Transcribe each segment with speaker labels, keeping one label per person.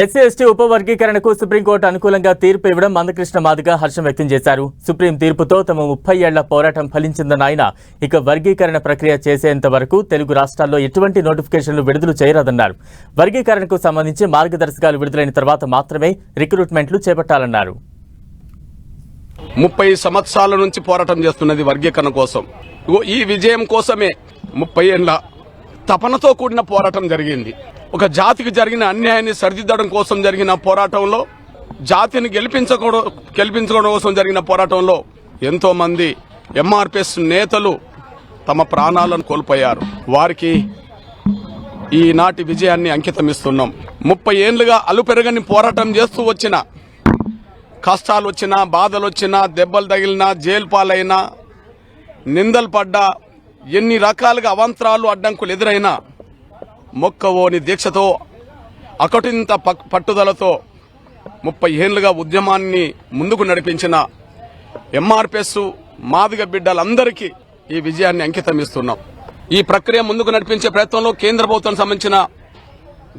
Speaker 1: SC ST ఉపవర్గీకరణకు supreme court అనుకూలంగా తీర్పు ఇవ్వడం మందకృష్ణ మాదిగ హర్షం వ్యక్తం చేశారు. సుప్రీం తీర్పుతో తమ 30 ఏళ్ల పోరాటం ఫలించిందన్న ఆయన ఇక వర్గీకరణ ప్రక్రియ చేసేంత వరకు తెలుగు రాష్ట్రాల్లో ఎటువంటి నోటిఫికేషన్లు విడుదల చేయరాదన్నారు. వర్గీకరణకు సంబంధించి మార్గదర్శకాలు విడుదలైన తర్వాత మాత్రమే రిక్రూట్మెంట్లు చేపట్టాలన్నారు.
Speaker 2: 30 సంవత్సరాల నుంచి పోరాటం చేస్తున్నది వర్గీకరణ కోసం. ఈ విజయం కోసమే 30 ఏళ్ల తపనతో కూడిన పోరాటం జరిగింది. ఒక జాతికి జరిగిన అన్యాయాన్ని సరిదిద్దడం కోసం జరిగిన పోరాటంలో, జాతిని గెలిపించడం కోసం జరిగిన పోరాటంలో ఎంతో మంది ఎంఆర్పీఎస్ నేతలు తమ ప్రాణాలను కోల్పోయారు. వారికి ఈనాటి విజయాన్ని అంకితమిస్తున్నాం. 30 ఏళ్లుగా అలుపెరగని పోరాటం చేస్తూ వచ్చిన, కష్టాలు వచ్చినా, బాధలు వచ్చినా, దెబ్బలు తగిలినా, జైలు పాలైనా, నిందలు పడ్డా, ఎన్ని రకాలుగా అవాంతరాలు అడ్డంకులు ఎదురైనా మొక్కవోని దీక్షతో, అకటింత పట్టుదలతో 30 ఏళ్లుగా ఉద్యమాన్ని ముందుకు నడిపించిన ఎంఆర్పీఎస్ మాదిగ బిడ్డలందరికీ ఈ విజయాన్ని అంకితమిస్తున్నాం. ఈ ప్రక్రియ ముందుకు నడిపించే ప్రయత్నంలో కేంద్ర ప్రభుత్వానికి సంబంధించిన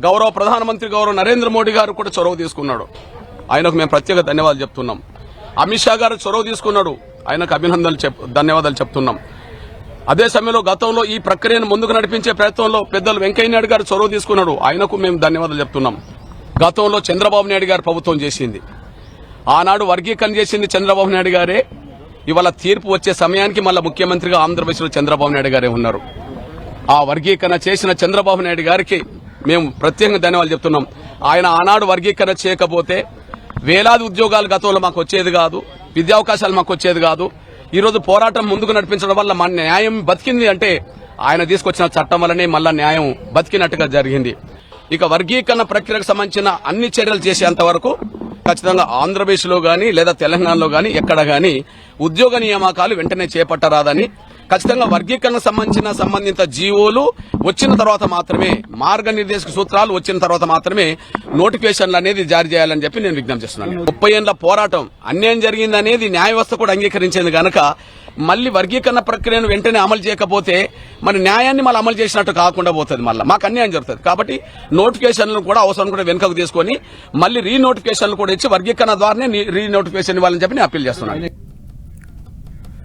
Speaker 2: గౌరవ ప్రధానమంత్రి గౌరవ నరేంద్ర మోడీ గారు కూడా చొరవ తీసుకున్నాడు. ఆయనకు మేము ప్రత్యేక ధన్యవాదాలు చెప్తున్నాం. అమిత్ షా గారు చొరవ తీసుకున్నాడు, ఆయనకు ధన్యవాదాలు చెప్తున్నాం. అదే సమయంలో గతంలో ఈ ప్రక్రియను ముందుకు నడిపించే ప్రయత్నంలో పెద్దలు వెంకయ్య నాయుడు గారు చొరవ తీసుకున్నాడు, ఆయనకు మేము ధన్యవాదాలు చెప్తున్నాం. గతంలో చంద్రబాబు నాయుడు గారు ప్రభుత్వం చేసింది, ఆనాడు వర్గీకరణ చేసింది చంద్రబాబు నాయుడు గారే. ఇవాళ తీర్పు వచ్చే సమయానికి మళ్ళా ముఖ్యమంత్రిగా ఆంధ్రప్రదేశ్లో చంద్రబాబు నాయుడు గారే ఉన్నారు. ఆ వర్గీకరణ చేసిన చంద్రబాబు నాయుడు గారికి మేము ప్రత్యేకంగా ధన్యవాదాలు చెప్తున్నాం. ఆయన ఆనాడు వర్గీకరణ చేయకపోతే వేలాది ఉద్యోగాలు గతంలో మాకు వచ్చేది కాదు, విద్యావకాశాలు మాకు వచ్చేది కాదు. ఈ రోజు పోరాటం ముందుకు నడిపించడం వల్ల మన న్యాయం బతికింది అంటే ఆయన తీసుకొచ్చిన చట్టం వల్లనే మళ్ళా న్యాయం బతికినట్టుగా జరిగింది. ఇక వర్గీకరణ ప్రక్రియకు సంబంధించిన అన్ని చర్యలు చేసేంత వరకు ఖచ్చితంగా ఆంధ్రప్రదేశ్లో గానీ లేదా తెలంగాణలో గానీ ఎక్కడ గానీ ఉద్యోగ నియామకాలు వెంటనే చేపట్టరాదని, ఖచ్చితంగా వర్గీకరణకు సంబంధిత జీవోలు వచ్చిన తర్వాత మాత్రమే, మార్గనిర్దేశక సూత్రాలు వచ్చిన తర్వాత మాత్రమే నోటిఫికేషన్లు అనేది జారీ చేయాలని చెప్పి నేను విజ్ఞప్తి చేస్తున్నాను. 30 ఏళ్ల పోరాటం అన్యాయం జరిగిందనేది న్యాయ వ్యవస్థ కూడా అంగీకరించింది కనుక మళ్ళీ వర్గీకరణ ప్రక్రియను వెంటనే అమలు చేయకపోతే మన న్యాయాన్ని మళ్ళీ అమలు చేసినట్టు కాకుండా పోతుంది, మళ్ళీ మాకు అన్యాయం జరుగుతుంది. కాబట్టి నోటిఫికేషన్లు కూడా అవసరం కూడా వెనుకకు తీసుకొని మళ్ళీ రీనోటిఫికేషన్లు కూడా ఇచ్చి వర్గీకరణ ద్వారానే రీనోటిఫికేషన్ ఇవ్వాలని చెప్పి నేను అప్పీల్ చేస్తున్నాను.